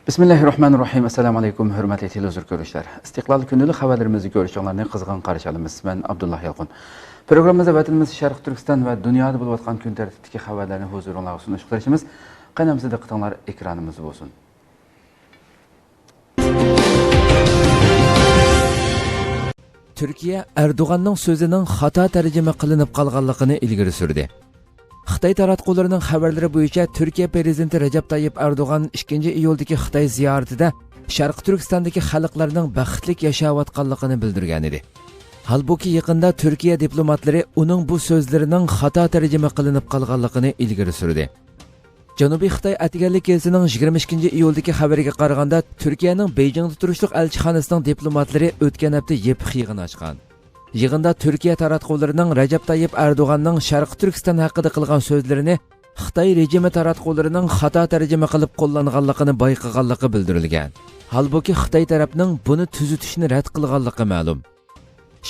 Bismillahirrahmanirrahim. Assalamu alaykum, hurmatli televizor ko'ruvchilar. Istiqlol kunlik xabarlarimizni ko'rishinglarni qizg'in qarshi olamiz. Men Abdullah Yalqin. Programmamizda vatanimiz Sharq Turkiston va dunyoda bo'lib o'tgan kun tartibidagi xabarlarni huzuringizga sunish qilishimiz. Qaynamizda diqqatinglar ekranimiz bo'lsin. Türkiye Erdoğan'ның so'zining xato tarjima qilinib qolganligini ilgari surdi. Xitoy taratqullarining xabarlari bo'yicha Turkiya prezidenti Recep Tayyip Erdoğan 2 iyuldagi Xitoy ziyoratida Sharq Turkistondagi xalqlarning baxtli yashayotganligini bildirgan edi. Halbuki yaqinda Turkiya diplomatlari uning bu so'zlarining xato tarjima qilinib qolganligini ilgari surdi. Janubiy Xitoy Atiganlik elchisining 22 iyuldagi xabariga qaraganda Turkiyaning Beijingda turishliq elchixonasining diplomatlari o'tgan hafta yepiq yig'in ochgan. Yig'inda Turkiya taratqullarining Recep Tayyip Erdoğan'ning Sharq Turkiston haqida qilgan so'zlarini Xitoy rejimi taratqullarining xato tarjima qilib qo'llanganligini bayqaganligi bildirilgan. Halbuki Xitoy tarafining buni tuzitishni rad qilganligi ma'lum.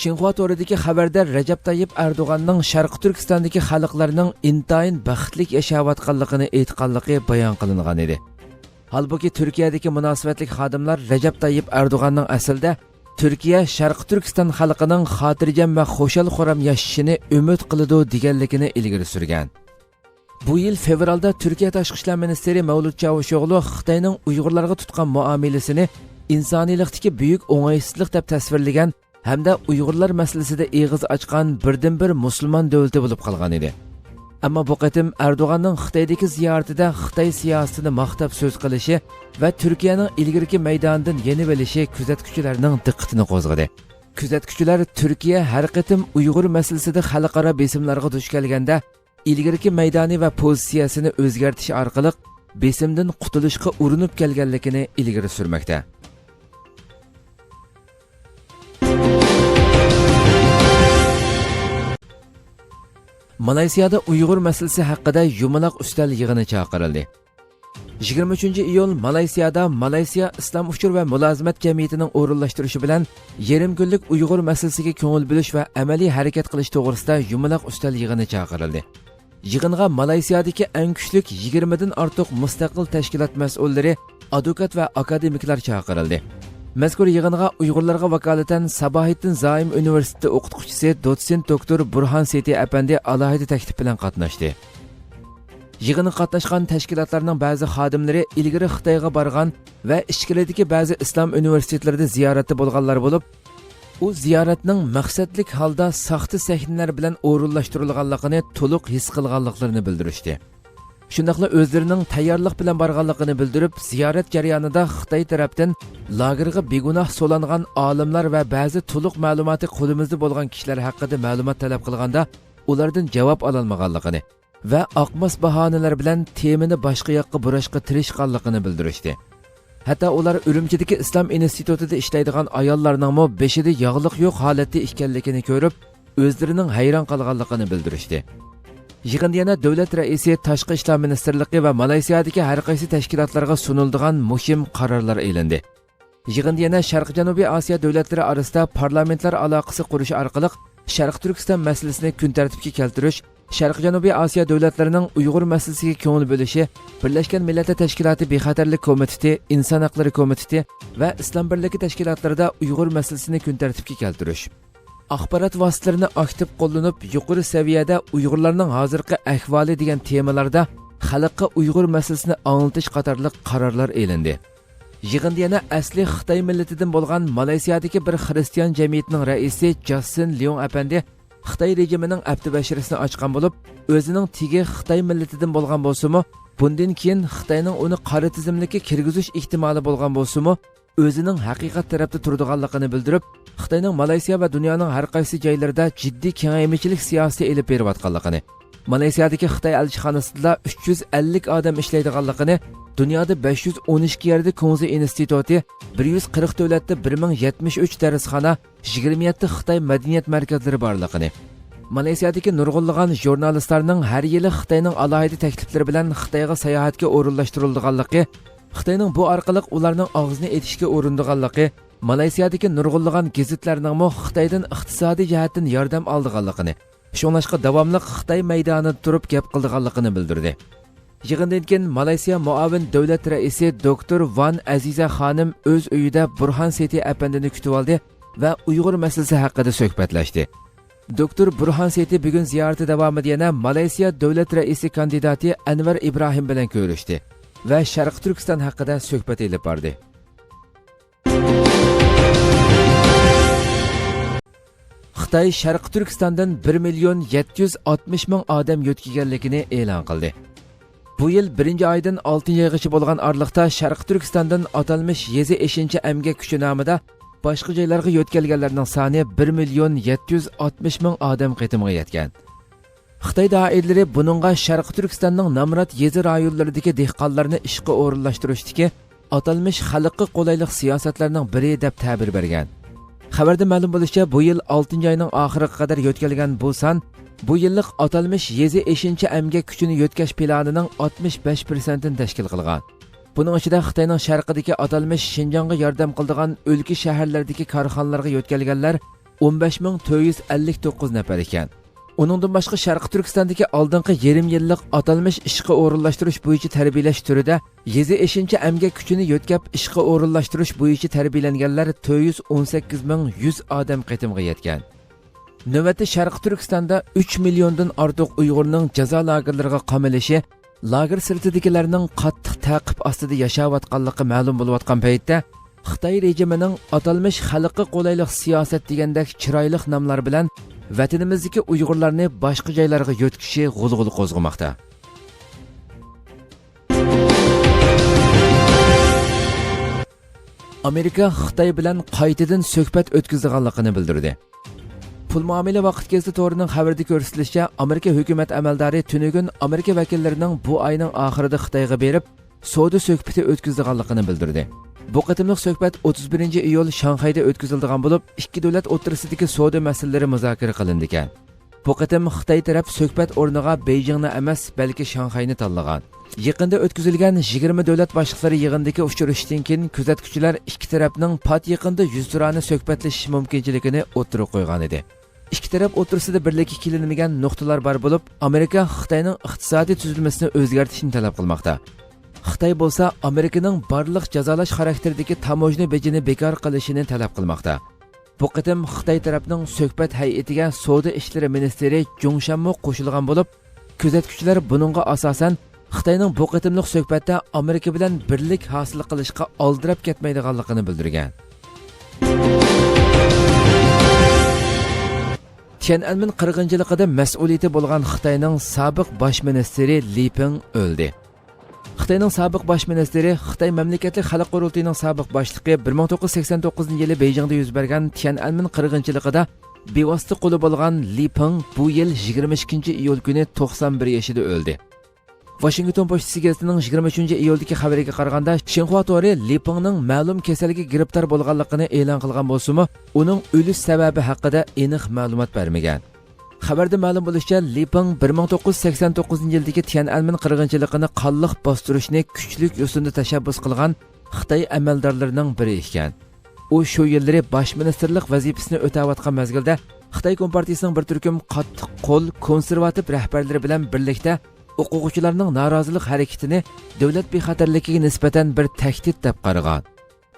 Xinhua to'ridagi xabarda Recep Tayyip Erdoğan'ning Sharq Turkistondagi xalqlarning intayin baxtli yashayotganligini aytganligi bayon qilingan edi. Halbuki Turkiyadagi munosabatli xodimlar Recep Tayyip Erdoğan'ning aslida Türkiye Sharq Turkiston xalqining xotirjam va xushal-xuram yashashini umid qiladi deganligini ilgari surgan. Bu yil fevralda Turkiya tashqi ishlar ministri Mavlud Çavuşoğlu Xitoyning Uyg'urlarga tutgan muomalasini insoniylikdagi buyuk o'ng'aysizlik deb tasvirlagan hamda Uyg'urlar masalasida eg'iz ochgan birdan-bir musulmon davlati bo'lib qolgan edi. Ammo bu qatim Erdo'g'anning Xitoydagi ziyoratida Xitoy siyosatini maqtab so'z qilishi va Turkiyaning ilgirki maydonidan yenib olishi kuzatuvchilarning diqqatini qo'zg'adi. Kuzatuvchilar Turkiya har qatim Uyg'ur masalasida xalqaro besimlarga duch kelganda ilgirki maydoni va pozitsiyasini o'zgartirish orqali besimdan qutulishga urinib kelganligini ilgari surmoqda. Malaysiyada Uyg'ur masalasi haqida yumaloq ustal yig'ini chaqirildi. 23-iyul Malaysiyada Malaysiya Islom uchur va mulozimat jamiyatining o'rinlashtirishi bilan yarim kunlik Uyg'ur masalasiga ko'ngil bo'lish va amaliy harakat qilish to'g'risida yumaloq ustal yig'ini chaqirildi. Yig'inga Malaysiyadagi eng kuchli 20 dan ortiq mustaqil tashkilot mas'ullari, advokat va akademiklar chaqirildi. Mazkur yig'inga Uyg'urlarga vakolatan Sabohiddin Zaim universiteti o'qituvchisi dotsent doktor Burhan Seti apandi alohida taklif bilan qatnashdi. Yig'inga qatnashgan tashkilotlarning ba'zi xodimlari ilgari Xitoyga borgan va ichkiridagi ba'zi islom universitetlarida ziyoratda bo'lganlar bo'lib, u ziyoratning maqsadlik holda saxta sahnalar bilan o'rinlashtirilganligini to'liq his qilganliklarini bildirishdi. Shundaqla o'zlarining tayyorlik bilan borganligini bildirib, ziyorat jarayonida Xitoy tarafdan lagerga begunoh so'langan olimlar va ba'zi to'liq ma'lumoti qo'limizda bo'lgan kishilar haqida ma'lumot talab qilganda ulardan javob ololmaganligini va oqmas bahonalar bilan temani boshqa yoqqa burashga tirishganligini bildirishdi. Hatto ular Urumchidagi Islom institutida ishlaydigan ayollarning beshida yog'liq yo'q holatda ekanligini ko'rib, o'zlarining hayron qolganligini bildirishdi. Yig'inda yana davlat raisi, tashqi ishlar ministrligi va Malaysiyadagi har qaysi tashkilotlarga suniladigan muhim qarorlar e'landi. Yig'inda yana Sharq-Janubiy Osiyo davlatlari orasida parlamentlar aloqasi qurish orqali Sharq Turkiston masalasini kun tartibga keltirish, Sharq-Janubiy Osiyo davlatlarining Uyg'ur masalasiga ko'ngil bo'lishi, Birlashgan Millatlar Tashkiloti Bexatarlik komiteti, Inson haqlari komiteti va Islom birligi tashkilotlarida Uyg'ur masalasini kun tartibga keltirish. Axborot vositalarini aktiv qo'llanib, yuqori saviyada Uyg'urlarning hozirgi ahvoli degan temalarda xalqqa Uyg'ur masalasini anglatish qatorliq qarorlar e'landi. Yig'inda yana asli Xitoy millatidan bo'lgan Malaysiyadagi bir xristian jamiyatining raisi Justin Leong apandi Xitoy rejimining abtibashirisini ochgan bo'lib, o'zining tigi Xitoy millatidan bo'lgan bo'lsa-mu, bundan keyin Xitoyning uni qora tizimlikka kirgizish ehtimoli bo'lgan bo'lsa-mu, o'zining haqiqat tarafda turadiganligini bildirib, Xitoyning Malaysiya va dunyoning har qaysi joylarida jiddiy kengaymichilik siyosati elib berayotganligini, Malaysiyadagi Xitoy elchixonasida 350 odam ishlaydiganligini, dunyoda 512 yerda Kunzi instituti, 140 davlatda 1073 darsxona, 27 Xitoy madaniyat markazlari borligini, Malaysiyadagi nurg'unlagan jurnalistlarning har yili Xitoyning alohida takliflari bilan Xitoyga sayohatga o'rinlashtirilganligi, Xitoyning bu orqali ularning og'zini etishga urindiganligi, Malaysiyadagi nurg'unlagan gazetlarning Xitoydan iqtisodiy jihatdan yordam oldiganligini, shuningdek davomli Xitoy maydonida turib gap qildiganligini bildirdi. Yig'indan keyin Malayziya muavin davlat raisi doktor Van Aziza xonim o'z uyida Burhan Seti apandini kutib oldi va Uyg'ur masalasi haqida suhbatlashdi. Doktor Burhan Seti bugun ziyorati davomida yana Malayziya davlat raisi kandidati Anvar Ibrohim bilan ko'rishdi va Sharq Turkiston haqida suhbat elib bordi. Xitoy Sharq Turkistondan 1,760,000 odam yo'tkiganligini e'lon qildi. Bu yil 1-oydan 6-oygacha bo'lgan oraliqda Sharq Turkistondan atalmish yezi 5 emgak kuchi nomida boshqa joylarga yo'tkalganlarning soni 1,760,000 odam qitimga yetgan. Xitoy doiralari buningga Sharq Turkistonning Namrat yezi rayonlaridagi dehqonlarni ishga o'rinlashtirishdagi atalmish xalqqa qulaylik siyosatlarning biri deb ta'bir bergan. Xabarda ma'lum bo'lishicha, bu yil 6-oyning oxiriga qadar yo'tkalgan bu son bu yillik atalmish yezi 5 emgak kuchini yo'tkash planining 65%ni tashkil qilgan. Buning ichida Xitoyning sharqidagi atalmish Xinjiangga yordam qiladigan o'lka shaharlardagi korxonalarga yo'tkalganlar 15,459 nafar ekan. Uningdan boshqa Sharq Turkistondagi oldingi yarim yillik atalmish ishga o'rinlashtirish bo'yicha tarbiyalash turida yezi 5 emgak kuchini yo'tkab ishga o'rinlashtirish bo'yicha tarbiyalanganlar 418,100 odam qitimga yetgan. Navbatda Sharq Turkistonda 3 milliondan ortiq Uyg'urning jazo lagerlariga qamalishi, lager sirtidagilarning qattiq ta'qib ostida yashayotganligi ma'lum bo'layotgan paytda Xitoy rejimining atalmish xalqqa qulaylik siyosat degandek chiroyli nomlar bilan vatanimizdagi Uyg'urlarni boshqa joylarga yo'tkishi g'ulg'ul qo'zg'amoqda. Amerika Xitoy bilan qaytadan suhbat o'tkazganligini bildirdi. Pul muomala vaqt gazeti to'rining xabarida ko'rsatilishicha, Amerika hukumat amaldori tunugun Amerika vakillarining bu oyning oxirida Xitoyga berib, savdo suhbati o'tkazganligini bildirdi. Bu qatimliq suhbat 31-iyul Shanxayda o'tkazilgan bo'lib, ikki davlat o'rtasidagi savdo masalalari muzokara qilindi ekan. Bu qatim Xitoy taraf suhbat o'rniga Beijingni emas, balki Shanxayni tanlagan. Yaqinda o'tkazilgan 20 davlat boshliqlari yig'indagi uchrashishdan keyin kuzatuvchilar ikki tarafning pat yaqinda yuzturani suhbatlashish mumkinchiligini o'tirib qo'ygan edi. İki taraf o'rtasida birlikka kelinmagan nuqtalar bor bo'lib, Amerika Xitoyning iqtisodiy tuzilmasini o'zgartirishni talab qilmoqda. Xitoy bo'lsa, Amerikaning barliq jazolash xarakteridagi tamojni bejini bekor qilishini talab qilmoqda. Bu qatim Xitoy tarafining suhbat hay'atiga savdo ishlari ministri Jung Shanmu qo'shilgan bo'lib, kuzatuvchilar buningga asosan Xitoyning bu qatimliq suhbatda Amerika bilan birlik hosil qilishga oldirab ketmaydiganligini bildirgan. Tiananmen qirg'inchiligida mas'uliyati bo'lgan Xitoyning sobiq bosh ministri Li Peng o'ldi. Xitoyning sobiq bosh ministri, Xitoy mamlakatlik xalq qurultiyining sobiq boshlig'i 1989-yili Beijingda yuz bergan Tiananmen qirg'inchiligida bevosita qo'li bo'lgan Li Peng bu yil 22-iyul kuni 91 yoshida o'ldi. Washington pochtasi gazetining 23-iyuldagi xabariga qaraganda, Xinhua to'ri Li Pengning ma'lum kasallikka giribtor bo'lganligini e'lon qilgan bo'lsa-mu, uning o'lish sababi haqida aniq ma'lumot bermagan. Xabarda ma'lum bo'lishicha, Li Peng 1989-yildagi Tiananmen qirg'inchiligini qonliq bostirishni kuchlik yo'sinda tashabbus qilgan Xitoy amaldorlarining biri ekan. U shu yillari bosh ministerlik vazifasini o'tayotgan mezgilda Xitoy Kompartiyasining bir turkum qattiq qo'l konservativ rahbarlari bilan birlikda o'quvchilarning norozilik harakatini davlat bexatarligiga nisbatan bir tahdid deb qaragan.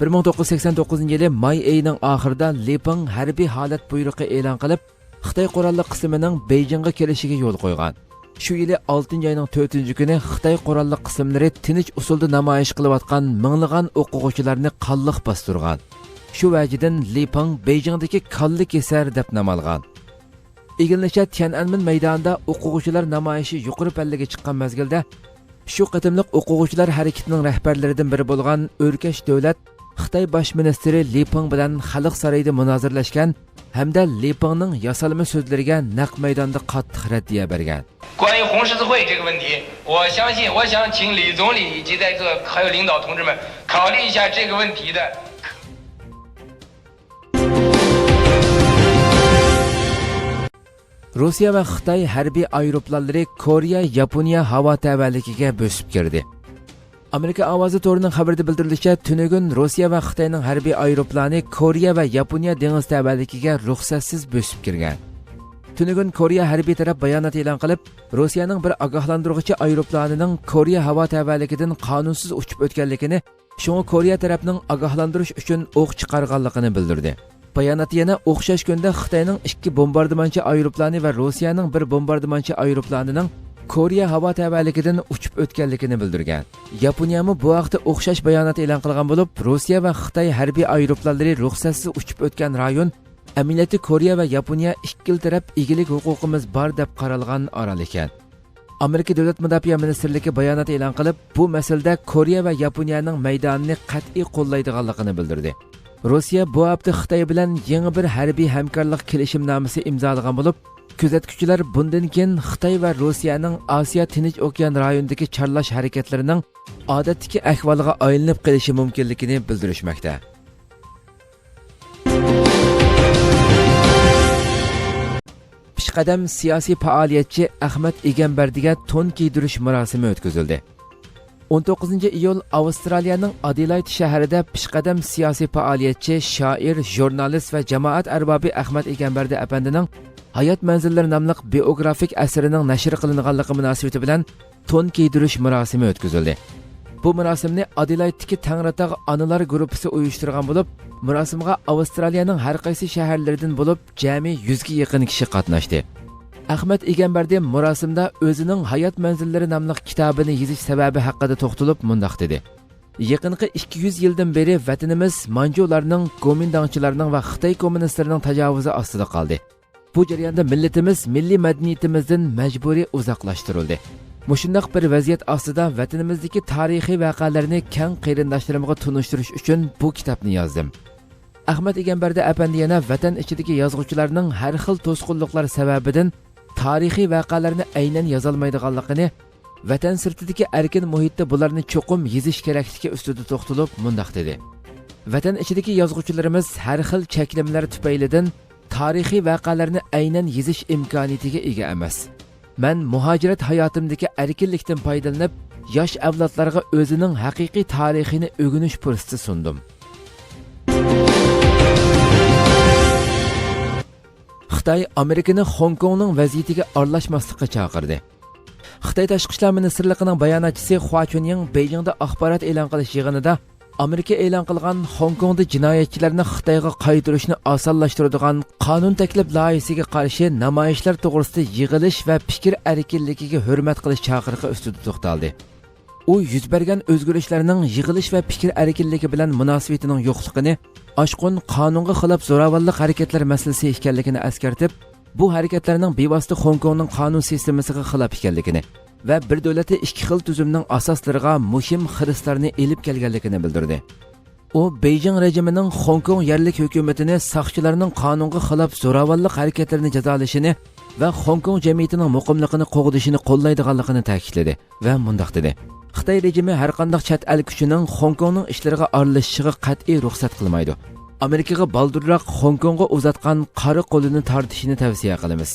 1989-yili may oyining oxirida Li Peng harbiy holat buyrug'i e'lon qilib, Xitoy qurolli qismining Beijingga kelishiga yo'l qo'ygan. Shu yili 6-oyning 4-kuni Xitoy qurolli qismlari tinch usulda namoyish qilayotgan minglagan o'quvchilarni qonliq bostirgan. Shu vajidan Li Peng Beijingdagi qonli kesar deb nom olgan. Egilnisha Tiananmen maydonida o'quvchilar namoyishi yuqori pallaga chiqqan mezgilda, shu qatimliq o'quvchilar harakatining rahbarlaridan biri bo'lgan O'rkash davlat Xitoy bosh ministri Li Peng bilan xalq saroyida munozirlashgan hamda Li Pengning yasalma so'zlariga naq maydonda qattiq raddiya bergan. 关于红十字会这个问题，我想请李总理以及在座还有领导同志们考虑一下这个问题的。 Rossiya va Xitoy harbiy aeroplanlari Koreya, Yaponiya havo tavalligiga bo'sib kirdi. Amerika ovozi to'rining xabarida bildirilishicha, tunugun Rossiya va Xitoyning harbiy aeroplani Koreya va Yaponiya dengiz tavalligiga ruxsatsiz bo'sib kirgan. Tünügün Koreya hərbi tərəf bayanat elan qılıb, Rusiyanın bir agahlandırğıcı aeroplanının Koreya hava təbəlikidən qanunsuz uçub ötkənligini, şunu Koreya tərəfinin agahlandırış üçün oq çıxarğanlığını bildirdi. Bayanat yana o'xshash kunda Xitoyning 2 bombardimonchi aeroplani va Rossiyaning bir bombardimonchi aeroplanının Koreya hava təbəlikidən uçub ötkənligini bildirgan. Yaponiyami bu vaqtda o'xshash bayonot e'lon qilgan bo'lib, Rossiya va Xitoy harbiy aeroplanlari ruxsatsiz uçub o'tgan rayon amaliyoti Koreya va Yaponiya ikkil taraf egilik huquqimiz bor deb qaralgan orol ekan. Amerika Davlat Mudofaa Ministrligi bayonot e'lon qilib, bu masalada Koreya va Yaponiyaning maydonini qat'iy qo'llaydiganligini bildirdi. Rossiya bu hafta Xitoy bilan yangi bir harbiy hamkorlik kelishimnomasi imzolagan bo'lib, kuzatuvchilar bundan keyin Xitoy va Rossiyaning Osiyo Tinch okean rayonidagi charlash harakatlarining odatdagi ahvoliga aylanib qolishi mumkinligini bildirishmoqda. Peshqadam siyosiy faoliyatchi Ahmad Egambardiga to'n kiydirish marosimi o'tkazildi. 19-iyul Avstraliyaning Adelaide shahrida peshqadam siyosiy faoliyatchi, shoir, jurnalist va jamoat arbobi Ahmad Egambardi apandining Hayot manzillari nomli biografik asarining nashr qilinganligi munosabati bilan to'n kiydirish marosimi o'tkazildi. Bu marosimni Adelaide'dagi Tangratog' onalar guruhi uyushtirgan bo'lib, marosimga Avstraliyaning har qaysi shaharlaridan bo'lib, jami 100 ga yaqin kishi qatnashdi. Ahmad Egambardi marosimda o'zining Hayot manzillari nomli kitobini yozish sababi haqida to'xtalib mundoq dedi. Yaqinqi 200 yildan beri vatanimiz manjularning, komindangchilarning va Xitoy kommunistlarining tajovuzi ostida qoldi. Bu jarayonda millatimiz milliy madaniyatimizdan majburiy uzoqlashtirildi. Mushundaq bir vaziyat ostida vatanimizdagi tarixiy voqealarni keng qarindoshlarimga tunishtirish uchun bu kitobni yozdim. Ahmad Egambardi apandi yana vatan ichidagi yozuvchilarning har xil to'sqinliklar sababidan tarixiy voqealarni aynan yozolmaydiganligini, vatan sirtidagi erkin muhitda bularni cho'qim yozish kerakligi ustida to'xtalib mundoq dedi. Vatan ichidagi yozuvchilarimiz har xil cheklimlar tufaylidan tarixiy voqealarni aynan yozish imkoniyatiga ega emas. Men muhojirat hayotimdagi erkinlikdan foydalanib, yosh avlodlarga o'zining haqiqiy tarixini o'rganish fursati sundim. Xitoy Amerikani Hong Kongning vaziyatiga aralashmaslikka chaqirdi. Xitoy Tashqi ishlar ministrligining bayonotchisi Hua Chunying Beijingda axborot e'lon qilish yig'inida Amerika e'lon qilgan Hong Kongda jinoyatchilarni Xitoyga qaytarishni osonlashtiradigan qonun taklif loyihasiga qarshi namoyishlar to'g'risida yig'ilish va fikr erkinligiga hurmat qilish chaqiriqi ustida to'xtaldi. U yuz bergan o'zgarishlarning yig'ilish va fikr erkinligi bilan munosabatining yo'qligini, oshqun qonunga xilof zo'ravonlik harakatlar masalasi ekanligini eskartib, bu harakatlarning bevosita Hong Kongning qonun sistemasiga xilof ekanligini va bir davlatda ikki xil tuzumning asoslariga muhim xiristlarni elib kelganligini bildirdi. U Beijing rejimining Hong Kong yerlik hukumatini soqchilarning qonunga xilof zo'ravonlik harakatlarini jazolashini va Hong Kong jamiyatining muqimligini qo'g'dishini qo'llaydiganligini ta'kidladi va mundoq dedi. Xitoy rejimi har qanday chet el kuchining Hong Kongning ishlariga aralashishiga qat'iy ruxsat qilmaydi. Amerikaga baldurroq Hong Kongga uzatgan qari qo'lini tortishini tavsiya qilamiz.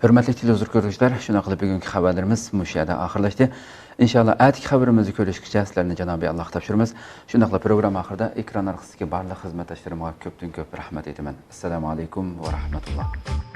Hürmetli televizyon görüşler, şuna qilib bugungi xabarlarimiz mushada oxirlashdi. İnşallah atki xabarimizni ko'rishgacha sizlarni Janobiy Alloh topshiramiz. Shundaqla program oxirida ekran orqasidagi barliq xizmatdoshlarimga ko'pdan ko'p rahmat aytaman. Assalomu alaykum va rahmatulloh.